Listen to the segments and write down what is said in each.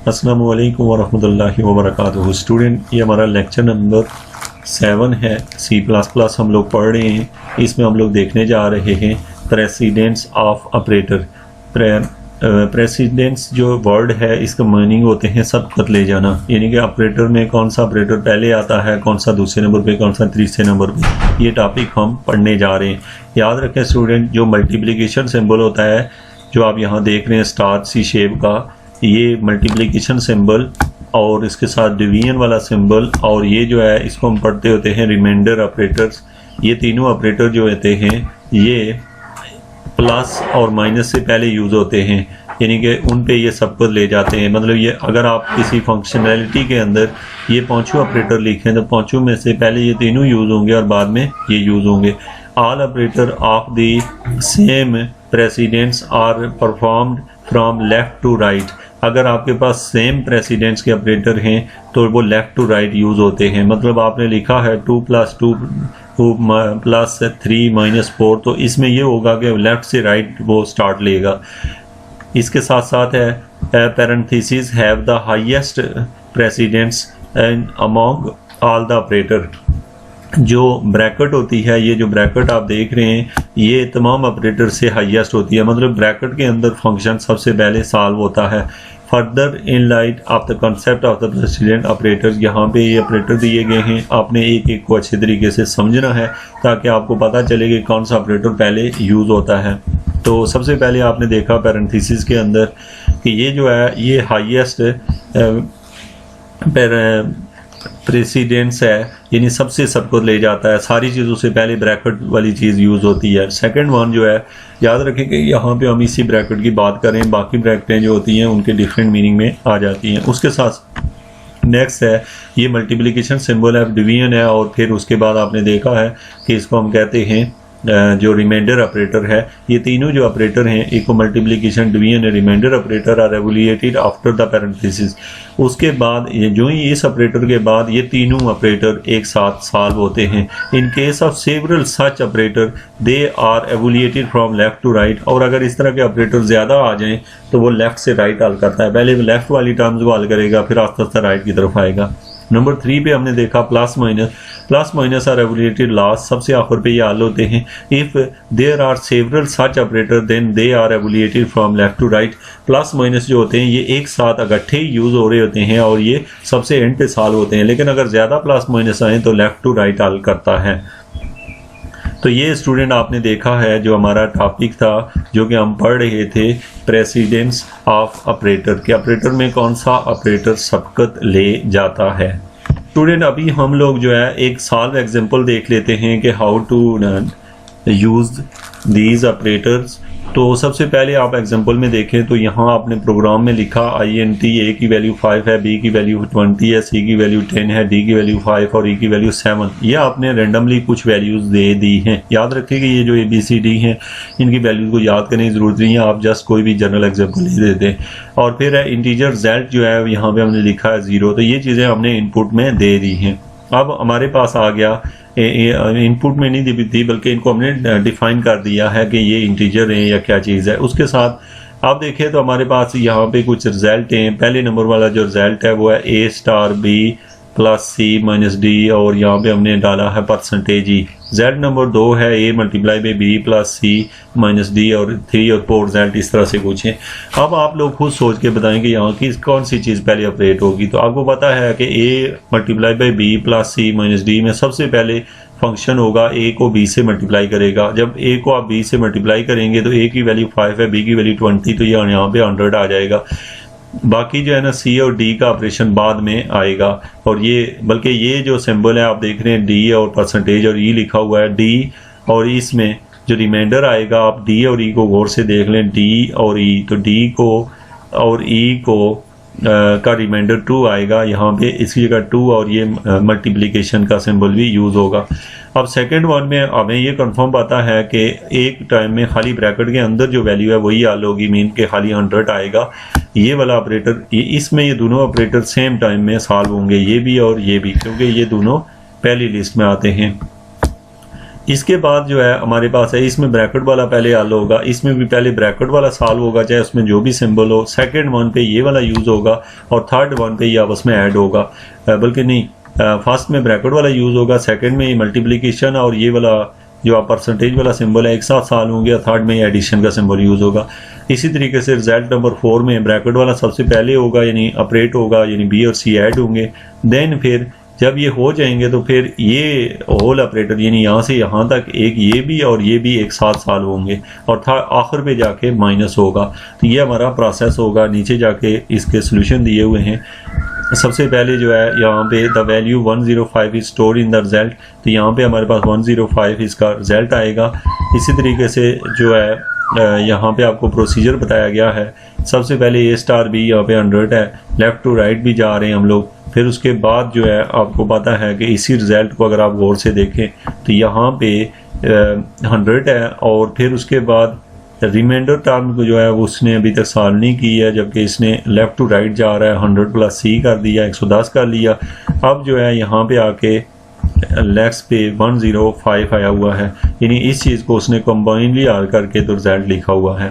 अस्सलामु अलैकुम वरहमतुल्लाहि वबरकातुहू। स्टूडेंट, ये हमारा लेक्चर नंबर 7 है। C++ हम लोग पढ़ रहे हैं। इसमें हम लोग देखने जा रहे हैं प्रेसिडेंस ऑफ ऑपरेटर। प्रेसिडेंस जो वर्ड है इसका मीनिंग होते हैं सबकत ले जाना, यानी कि ऑपरेटर में कौन सा ऑपरेटर पहले आता है, कौन सा दूसरे नंबर पे, कौन सा तीसरे नंबर पे, ये टॉपिक हम पढ़ने जा रहे हैं। याद रखें स्टूडेंट, जो मल्टीप्लिकेशन सिंबल होता है जो आप यहाँ देख रहे हैं स्टार सी शेप का, ये मल्टीप्लिकेशन सिंबल और इसके साथ डिवीजन वाला सिंबल, और ये जो है इसको हम पढ़ते होते हैं रिमाइंडर ऑपरेटर्स। ये तीनों ऑपरेटर जो होते हैं ये प्लस और माइनस से पहले यूज़ होते हैं, यानी कि उन पे ये सब कुछ ले जाते हैं। मतलब ये अगर आप किसी फंक्शनैलिटी के अंदर ये पांचों ऑपरेटर लिखें तो पांचों में से पहले ये तीनों यूज़ होंगे और बाद में ये यूज़ होंगे। All operator of the same precedence are performed from left to right. अगर आपके पास सेम प्रेसिडेंस के ऑपरेटर हैं तो वो लेफ्ट टू राइट यूज़ होते हैं। मतलब आपने लिखा है 2 + 2 + 3 - 4, तो इसमें ये होगा कि लेफ्ट से राइट वो स्टार्ट लेगा। इसके साथ साथ है parenthesis have the highest precedence and among all the operator. जो ब्रैकेट होती है, ये जो ब्रैकेट आप देख रहे हैं ये तमाम ऑपरेटर से हाईएस्ट होती है। मतलब ब्रैकेट के अंदर फंक्शन सबसे पहले सॉल्व होता है। Further in light of the concept of the president operator, यहाँ पे ये ऑपरेटर दिए गए हैं, आपने एक एक को अच्छे तरीके से समझना है ताकि आपको पता चले कि कौन सा ऑपरेटर पहले यूज़ होता है। तो सबसे पहले आपने देखा पैरेंथेसिस के अंदर कि ये जो है ये हाईएस्ट प्रेसिडेंस है, यानी सबसे सबको ले जाता है। सारी चीज़ों से पहले ब्रैकेट वाली चीज़ यूज़ होती है। सेकंड वन जो है, याद रखें कि यहाँ पे हम इसी ब्रैकेट की बात करें, बाकी ब्रैकेटें जो होती हैं उनके डिफरेंट मीनिंग में आ जाती हैं। उसके साथ नेक्स्ट है ये मल्टीप्लिकेशन सिंबल है, डिवीजन है, और फिर उसके बाद आपने देखा है कि इसको हम कहते हैं जो रिमाइंडर ऑपरेटर है। ये तीनों जो ऑपरेटर हैं, एक को multiplication, division, remainder operator are evaluated after the parenthesis. उसके बाद जो ही इस ऑपरेटर के बाद ये तीनों ऑपरेटर एक साथ सॉल्व होते हैं। In case of several such operator they are evaluated from left to right. और अगर इस तरह के ऑपरेटर ज़्यादा आ जाएं तो वो लेफ्ट से राइट हल करता है। पहले लेफ्ट वाली टर्म्स को हल करेगा, फिर आस्ते आस्ते राइट की तरफ आएगा। नंबर 3 पे हमने देखा plus minus are evaluated last, सबसे आखिर पे ये हल होते हैं। If there are several such operator then they are evaluated from left to right. Plus minus जो होते हैं ये एक साथ इकट्ठे यूज़ हो रहे होते हैं और ये सबसे एंड पे सॉल्व होते हैं, लेकिन अगर ज़्यादा प्लस माइनस आए तो लेफ्ट टू राइट हल करता है। तो ये स्टूडेंट आपने देखा है जो हमारा टॉपिक था जो कि हम पढ़ रहे थे प्रेसिडेंस ऑफ ऑपरेटर के। ऑपरेटर में कौन सा ऑपरेटर सबकत ले जाता है। स्टूडेंट, अभी हम लोग जो है एक सॉल्व एग्जांपल देख लेते हैं कि how to use these operators. तो सबसे पहले आप एग्जांपल में देखें तो यहाँ आपने प्रोग्राम में लिखा INT, A की वैल्यू 5 है, B की वैल्यू 20 है, C की वैल्यू 10 है, D की वैल्यू 5 और E की वैल्यू 7। ये आपने रेंडमली कुछ वैल्यूज़ दे दी हैं। याद रखें कि ये जो ABCD हैं इनकी वैल्यूज़ को याद करने की ज़रूरत नहीं है, आप जस्ट कोई भी जनरल एग्जाम्पल ले देते हैं। और फिर है इंटीजर Z जो है यहाँ पर हमने लिखा है 0, तो ये चीज़ें हमने इनपुट में दे दी हैं। अब हमारे पास आ गया इनपुट में नहीं दी बल्कि इनको हमने डिफाइन कर दिया है कि ये इंटीजर है या क्या चीज़ है। उसके साथ आप देखें तो हमारे पास यहाँ पे कुछ रिजल्ट हैं। पहले नंबर वाला जो रिजल्ट है वो है A*B + C - D, और यहाँ पे हमने डाला है %E। Z नंबर 2 है A × B + C - D, और 3 और 4 रिजल्ट इस तरह से कुछ हैं। अब आप लोग खुद सोच के बताएं कि यहाँ की कौन सी चीज़ पहले ऑपरेट होगी। तो आपको पता है कि A × B + C - D में सबसे पहले फंक्शन होगा A को B से मल्टीप्लाई करेगा। जब A को आप B से मल्टीप्लाई करेंगे तो A की वैल्यू 5 है, B की वैल्यू 20, तो ये यहाँ पे 100 आ जाएगा। बाकी जो है ना C और D का ऑपरेशन बाद में आएगा। और ये बल्कि ये जो सिंबल है आप देख रहे हैं D और % और E लिखा हुआ है, D और इसमें जो रिमाइंडर आएगा आप D और E को गौर से देख लें, D और E, तो D को और E को का रिमाइंडर 2 आएगा यहाँ पे, इसकी जगह 2 और ये मल्टीप्लिकेशन का सिंबल भी यूज़ होगा। अब सेकंड वन में हमें ये कंफर्म पता है कि एक टाइम में खाली ब्रैकेट के अंदर जो वैल्यू है वही हल होगी, मीन के खाली 100 आएगा। ये वाला ऑपरेटर इसमें ये दोनों ऑपरेटर सेम टाइम में सॉल्व होंगे, ये भी और ये भी, क्योंकि ये दोनों पहली लिस्ट में आते हैं। इसके बाद जो है हमारे पास है, इसमें ब्रैकेट वाला पहले हल होगा, इसमें भी पहले ब्रैकेट वाला सॉल्व होगा, चाहे उसमें जो भी सिंबल हो। सेकंड वन पे ये वाला यूज़ होगा और थर्ड वन पे ये आपस में ऐड होगा, बल्कि नहीं, फर्स्ट में ब्रैकेट वाला यूज़ होगा, सेकंड में मल्टीप्लिकेशन और ये वाला जो आप परसेंटेज वाला सिंबल है एक साथ सॉल्व होंगे, और थर्ड में एडिशन का सिंबल यूज़ होगा। इसी तरीके से रिजल्ट नंबर 4 में ब्रैकेट वाला सबसे पहले होगा, यानी ऑपरेट होगा, यानी बी और सी ऐड होंगे। देन फिर जब ये हो जाएंगे तो फिर ये होल ऑपरेटर यानी यहाँ से यहाँ तक एक ये भी और ये भी एक साथ सॉल्व होंगे, और आखिर पे जाके माइनस होगा। तो ये हमारा प्रोसेस होगा। नीचे जाके इसके सोल्यूशन दिए हुए हैं। सबसे पहले जो है यहाँ पे the value 105 is stored in the result, तो यहाँ पे हमारे पास 105 इसका रिजल्ट आएगा। इसी तरीके से जो है यहाँ पे आपको प्रोसीजर बताया गया है। सबसे पहले ए स्टार बी यहाँ पे 100 है, लेफ़्ट टू राइट भी जा रहे हैं हम लोग। फिर उसके बाद जो है आपको पता है कि इसी रिजल्ट को अगर आप गौर से देखें तो यहाँ पे 100 है, और फिर उसके बाद रिमाइंडर टर्म को जो है वो उसने अभी तक सॉल्व नहीं की है, जबकि इसने लेफ़्ट टू राइट जा रहा है। 100 प्लस सी कर दिया, 110 कर लिया। अब जो है यहाँ पे आके लेक्स पे 105 आया हुआ है, यानी इस चीज़ को उसने कंबाइनली हल करके तो रिजल्ट लिखा हुआ है।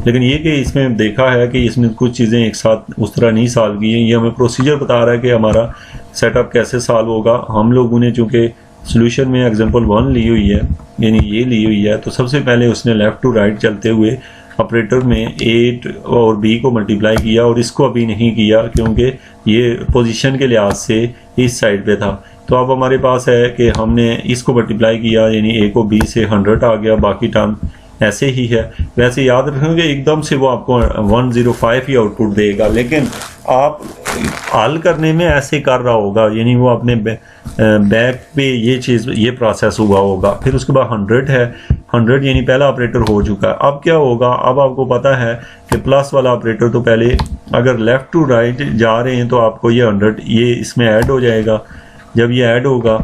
लेकिन ये कि इसमें देखा है कि इसमें कुछ चीज़ें एक साथ उस तरह नहीं सॉल्व की हैं। ये हमें प्रोसीजर बता रहा है कि हमारा सेटअप कैसे सॉल्व होगा। हम लोगों ने चूँकि सोल्यूशन में एग्जांपल 1 ली हुई है, यानी ये ली हुई है, तो सबसे पहले उसने लेफ़्ट टू राइट चलते हुए ऑपरेटर में 8 और बी को मल्टीप्लाई किया, और इसको अभी नहीं किया क्योंकि ये पोजीशन के लिहाज से इस साइड पे था। तो अब हमारे पास है कि हमने इसको मल्टीप्लाई किया, यानी ए को बी से 100 आ गया, बाकी टर्म ऐसे ही है। वैसे याद रखेंगे एकदम से वो आपको 105 ही आउटपुट देगा, लेकिन आप हल करने में ऐसे कर रहा होगा, यानी वो अपने बैक पे ये चीज़ ये प्रोसेस हुआ होगा। फिर उसके बाद 100 है, 100 यानी पहला ऑपरेटर हो चुका है। अब क्या होगा, अब आपको पता है कि प्लस वाला ऑपरेटर तो पहले अगर लेफ़्ट टू राइट जा रहे हैं तो आपको ये 100 ये इसमें ऐड हो जाएगा। जब ये ऐड होगा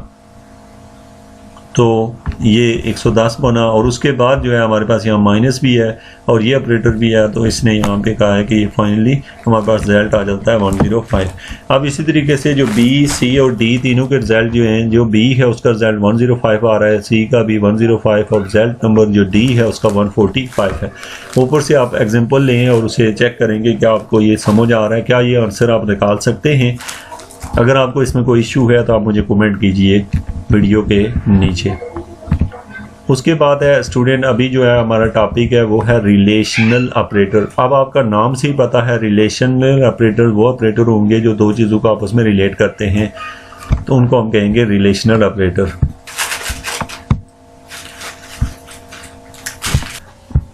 तो ये 110 बना, और उसके बाद जो है हमारे पास यहाँ माइनस भी है और ये ऑपरेटर भी है, तो इसने यहाँ पे कहा है कि फाइनली हमारे पास रिजल्ट आ जाता है 105। अब इसी तरीके से जो बी, सी और डी तीनों के रिजल्ट जो हैं, जो बी है उसका रिजल्ट 105 आ रहा है, सी का भी 105, और रिजल्ट नंबर जो डी है उसका 145 है। ऊपर से आप एग्जाम्पल लें और उसे चेक करेंगे क्या आपको ये समझ आ रहा है, क्या ये आंसर आप निकाल सकते हैं। अगर आपको इसमें कोई इशू है तो आप मुझे कमेंट कीजिए वीडियो के नीचे। उसके बाद है स्टूडेंट, अभी जो है हमारा टॉपिक है वो है रिलेशनल ऑपरेटर। अब आपका नाम से ही पता है रिलेशनल ऑपरेटर वो ऑपरेटर होंगे जो दो चीज़ों को आपस में रिलेट करते हैं, तो उनको हम कहेंगे रिलेशनल ऑपरेटर।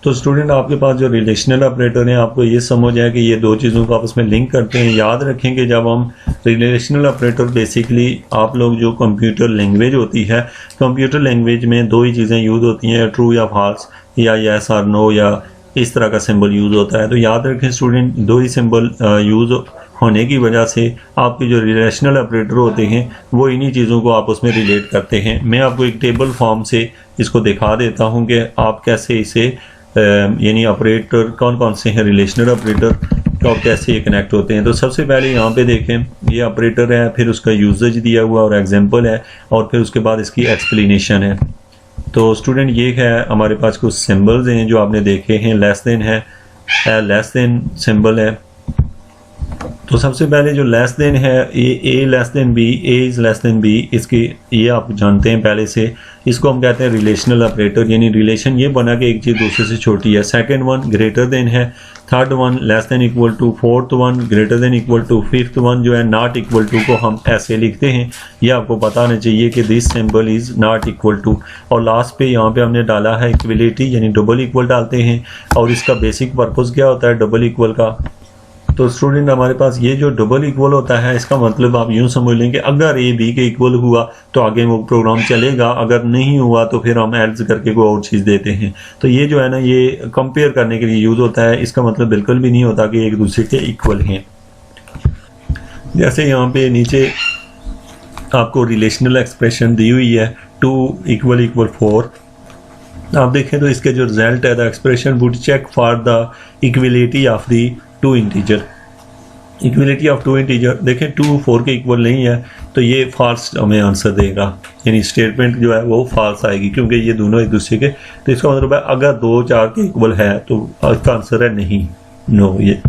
तो स्टूडेंट आपके पास जो रिलेशनल ऑपरेटर हैं, आपको ये समझ है कि ये दो चीज़ों को आपस में लिंक करते हैं। याद रखें कि जब हम रिलेशनल ऑपरेटर बेसिकली आप लोग जो कंप्यूटर लैंग्वेज होती है, कंप्यूटर लैंग्वेज में दो ही चीज़ें यूज़ होती हैं, ट्रू या फॉल्स, या यस और नो, या इस तरह का सिंबल यूज़ होता है। तो याद रखें स्टूडेंट, दो ही सिंबल यूज़ होने की वजह से आपके जो रिलेशनल ऑपरेटर होते हैं वो इन्हीं चीज़ों को आपस में रिलेट करते हैं। मैं आपको एक टेबल फॉर्म से इसको दिखा देता हूँ कि आप कैसे इसे यानी ऑपरेटर कौन कौन से हैं रिलेशनल ऑपरेटर तो कैसे ये कनेक्ट होते हैं। तो सबसे पहले यहाँ पे देखें, ये ऑपरेटर है, फिर उसका यूजेज दिया हुआ और एग्जांपल है, और फिर उसके बाद इसकी एक्सप्लेनेशन है। तो स्टूडेंट ये है हमारे पास कुछ सिंबल्स हैं जो आपने देखे हैं। लेस देन है, लेस देन सिंबल है। तो सबसे पहले जो लेस देन है, A less than B, A is less than B, इसकी ये आप जानते हैं पहले से। इसको हम कहते हैं रिलेशनल ऑपरेटर, यानी रिलेशन ये बना कि एक चीज़ दूसरे से छोटी है। सेकंड वन ग्रेटर देन है, third one less than equal to, fourth one greater than equal to, fifth one जो है नॉट इक्वल टू को हम ऐसे लिखते हैं। ये आपको पता होना चाहिए कि this symbol is not equal to. और लास्ट पे यहाँ पे हमने डाला है इक्वलिटी, यानी डबल इक्वल डालते हैं। और इसका बेसिक पर्पज़ क्या होता है डबल इक्वल का, तो स्टूडेंट हमारे पास ये जो डबल इक्वल होता है, इसका मतलब आप यूँ समझ लें कि अगर ए बी के इक्वल हुआ तो आगे वो प्रोग्राम चलेगा, अगर नहीं हुआ तो फिर हम एल्स करके कोई और चीज़ देते हैं। तो ये जो है ना, ये कंपेयर करने के लिए यूज़ होता है। इसका मतलब बिल्कुल भी नहीं होता कि एक दूसरे के इक्वल हैं। जैसे यहाँ पे नीचे आपको रिलेशनल एक्सप्रेशन दी हुई है 2 = 4। आप देखें तो इसके जो रिजल्ट है, the expression would check for the equality of the 2 integer. Equality of 2 integer, देखें 2 4 के इक्वल नहीं है, तो ये फॉल्स हमें आंसर देगा, यानी स्टेटमेंट जो है वो फॉल्स आएगी क्योंकि ये दोनों एक दूसरे के, तो इसका मतलब है अगर 2 4 के इक्वल है तो इसका आंसर है नहीं, नो। ये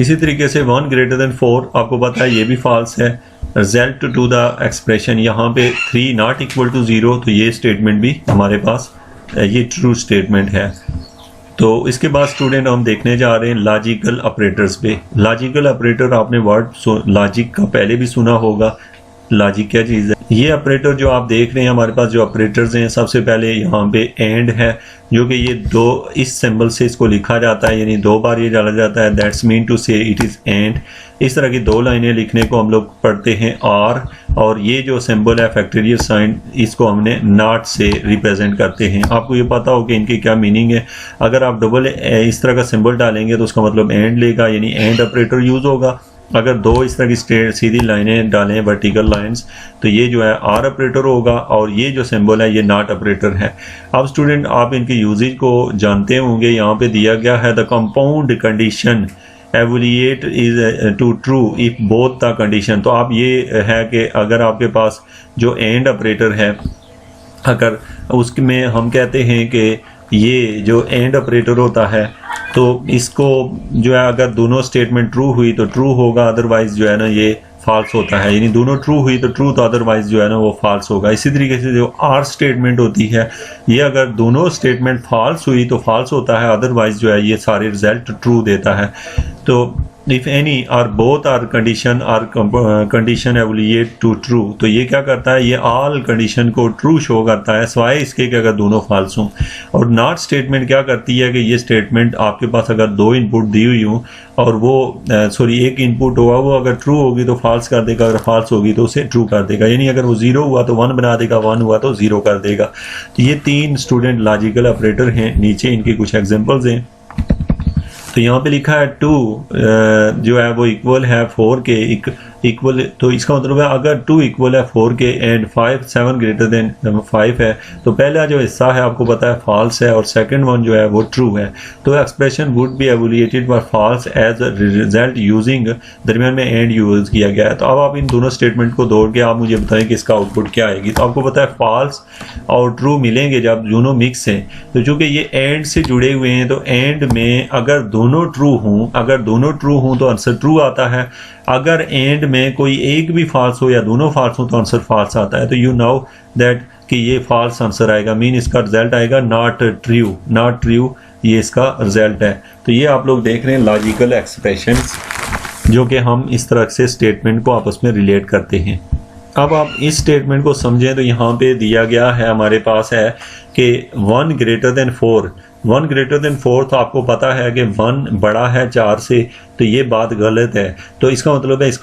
इसी तरीके से 1 ग्रेटर देन 4 आपको पता है ये भी फॉल्स है। रिजल्ट टू द एक्सप्रेशन यहाँ पे 3 नॉट इक्वल टू 0, तो ये स्टेटमेंट भी हमारे पास ये ट्रू स्टेटमेंट है। तो इसके बाद स्टूडेंट हम देखने जा रहे हैं लॉजिकल ऑपरेटर्स पे। लॉजिकल ऑपरेटर आपने वर्ड लॉजिक का पहले भी सुना होगा। लॉजिक क्या चीज़ है? ये ऑपरेटर जो आप देख रहे हैं हमारे पास जो ऑपरेटर्स हैं, सबसे पहले यहाँ पे एंड है जो कि ये 2 इस सिंबल से इसको लिखा जाता है, यानी 2 बार ये डाला जाता है, दैट्स मीन टू से इट इज़ एंड। इस तरह की 2 लाइनें लिखने को हम लोग पढ़ते हैं आर, और ये जो सिंबल है फैक्टोरियल साइन, इसको हमने नॉट से रिप्रेजेंट करते हैं। आपको ये पता हो कि इनकी क्या मीनिंग है। अगर आप डबल इस तरह का सिंबल डालेंगे तो उसका मतलब एंड लेगा, यानी एंड ऑपरेटर यूज़ होगा। अगर 2 इस तरह की सीधी लाइनें डालें वर्टिकल लाइंस, तो ये जो है आर ऑपरेटर होगा, और ये जो सिंबल है ये नॉट ऑपरेटर है। अब स्टूडेंट आप इनके यूजेज को जानते होंगे। यहाँ पे दिया गया है the compound condition evaluate is to true if both the condition. तो आप ये है कि अगर आपके पास जो एंड ऑपरेटर है, अगर उसमें हम कहते हैं कि ये जो एंड ऑपरेटर होता है तो इसको जो है अगर दोनों स्टेटमेंट ट्रू हुई तो ट्रू होगा, अदरवाइज जो है ना ये फॉल्स होता है। यानी दोनों ट्रू हुई तो ट्रू, तो अदरवाइज जो है ना वो फॉल्स होगा। इसी तरीके से जो आर स्टेटमेंट होती है, ये अगर दोनों स्टेटमेंट फॉल्स हुई तो फॉल्स होता है, अदरवाइज जो है ये सारे रिजल्ट ट्रू देता है। तो if any or both are condition evaluate to true, तो ये क्या करता है, ये ऑल कंडीशन को ट्रू शो करता है सिवाय इसके कि अगर दोनों फॉल्स हों। और नॉट स्टेटमेंट क्या करती है कि ये स्टेटमेंट आपके पास अगर 2 इनपुट दी हुई हूँ और वो एक इनपुट होगा, वो अगर ट्रू होगी तो फॉल्स कर देगा, अगर फॉल्स होगी तो उसे ट्रू कर देगा। यानी अगर वो 0 हुआ तो 1 बना देगा, 1 हुआ तो 0 कर देगा। तो ये 3 स्टूडेंट लॉजिकल ऑपरेटर हैं। नीचे इनके कुछ एग्जांपल्स हैं। तो यहाँ पे लिखा है 2 जो है वो इक्वल है 4 के इक्वल, तो इसका मतलब है अगर 2 इक्वल है 4 के एंड 7 ग्रेटर देन 5 है, तो पहला जो हिस्सा है आपको पता है फॉल्स है और सेकंड वन जो है वो ट्रू है। तो expression would be evaluated for false as a result using, दरमियान में एंड यूज किया गया है। तो अब आप इन दोनों स्टेटमेंट को दौड़ के आप मुझे बताएं कि इसका आउटपुट क्या आएगी। तो आपको पता है फॉल्स और ट्रू मिलेंगे जब दोनों मिक्स हैं। तो चूंकि ये एंड से जुड़े हुए हैं तो एंड में अगर दोनों ट्रू हों तो आंसर ट्रू आता है। अगर एंड में कोई एक भी फॉल्स हो या दोनों फॉल्स हो तो आंसर फॉल्स आता है। तो यू नो दैट कि ये फॉल्स आंसर आएगा, मीन इसका रिजल्ट आएगा नॉट ट्रू, ये इसका रिजल्ट है। तो ये आप लोग देख रहे हैं लॉजिकल एक्सप्रेशंस जो कि हम इस तरह से स्टेटमेंट को आपस में रिलेट करते हैं। अब आप इस स्टेटमेंट को समझें तो यहाँ पे दिया गया है हमारे पास है कि 1 ग्रेटर देन 4, तो आपको पता है कि 1 बड़ा है 4 से, तो ये बात गलत है। तो इसका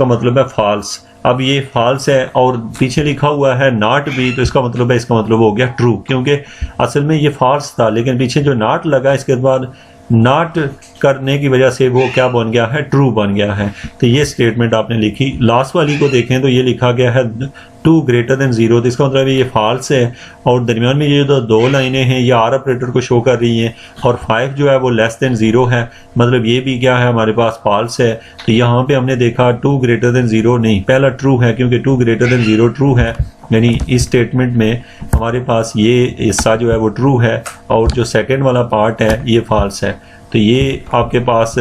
मतलब है फॉल्स। अब ये फॉल्स है और पीछे लिखा हुआ है नॉट भी, तो इसका मतलब हो गया ट्रू, क्योंकि असल में ये फॉल्स था लेकिन पीछे जो नॉट लगा इसके बाद नॉट करने की वजह से वो क्या बन गया है, ट्रू बन गया है। तो ये स्टेटमेंट आपने लिखी। लास्ट वाली को देखें तो ये लिखा गया है 2 ग्रेटर देन 0, तो इसका मतलब ये फॉल्स है। और दरमियान में ये जो 2 लाइनें हैं ये आर ऑपरेटर को शो कर रही हैं, और 5 जो है वो लेस देन 0 है, मतलब ये भी क्या है हमारे पास फॉल्स है। तो यहाँ पे हमने देखा 2 ग्रेटर देन 0 नहीं, पहला ट्रू है क्योंकि 2 ग्रेटर देन 0 ट्रू है, यानी इस स्टेटमेंट में हमारे पास ये हिस्सा जो है वो ट्रू है और जो सेकेंड वाला पार्ट है ये फॉल्स है। तो ये आपके पास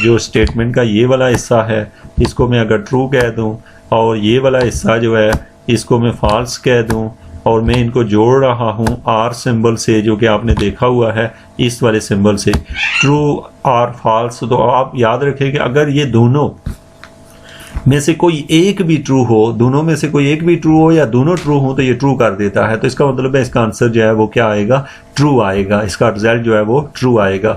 जो स्टेटमेंट का ये वाला हिस्सा है इसको मैं अगर ट्रू कह दूं और ये वाला हिस्सा जो है इसको मैं फॉल्स कह दूं, और मैं इनको जोड़ रहा हूं आर सिंबल से जो कि आपने देखा हुआ है इस वाले सिंबल से, ट्रू और फॉल्स। तो आप याद रखें कि अगर ये दोनों में से कोई एक भी ट्रू हो, या दोनों ट्रू हो तो ये ट्रू कर देता है। तो इसका मतलब है इसका आंसर जो है वो क्या आएगा, ट्रू आएगा, इसका रिजल्ट जो है वो ट्रू आएगा।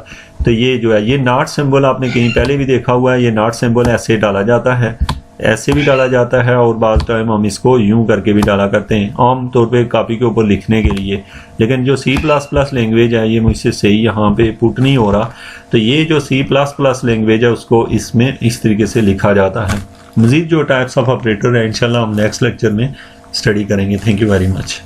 तो ये जो है ये नॉट सिंबल आपने कहीं पहले भी देखा हुआ है। ये नॉट सिंबल ऐसे डाला जाता है, ऐसे भी डाला जाता है, और बाद टाइम हम इसको यूं करके भी डाला करते हैं आम तौर पे कॉपी के ऊपर लिखने के लिए। लेकिन जो C++ लैंग्वेज है ये मुझसे सही यहाँ पे पुट नहीं हो रहा, तो ये जो C++ लैंग्वेज है उसको इसमें इस तरीके से लिखा जाता है। मज़ीद जो टाइप्स ऑफ ऑपरेटर है इंशाल्लाह हम नेक्स्ट लेक्चर में स्टडी करेंगे। Thank you very much.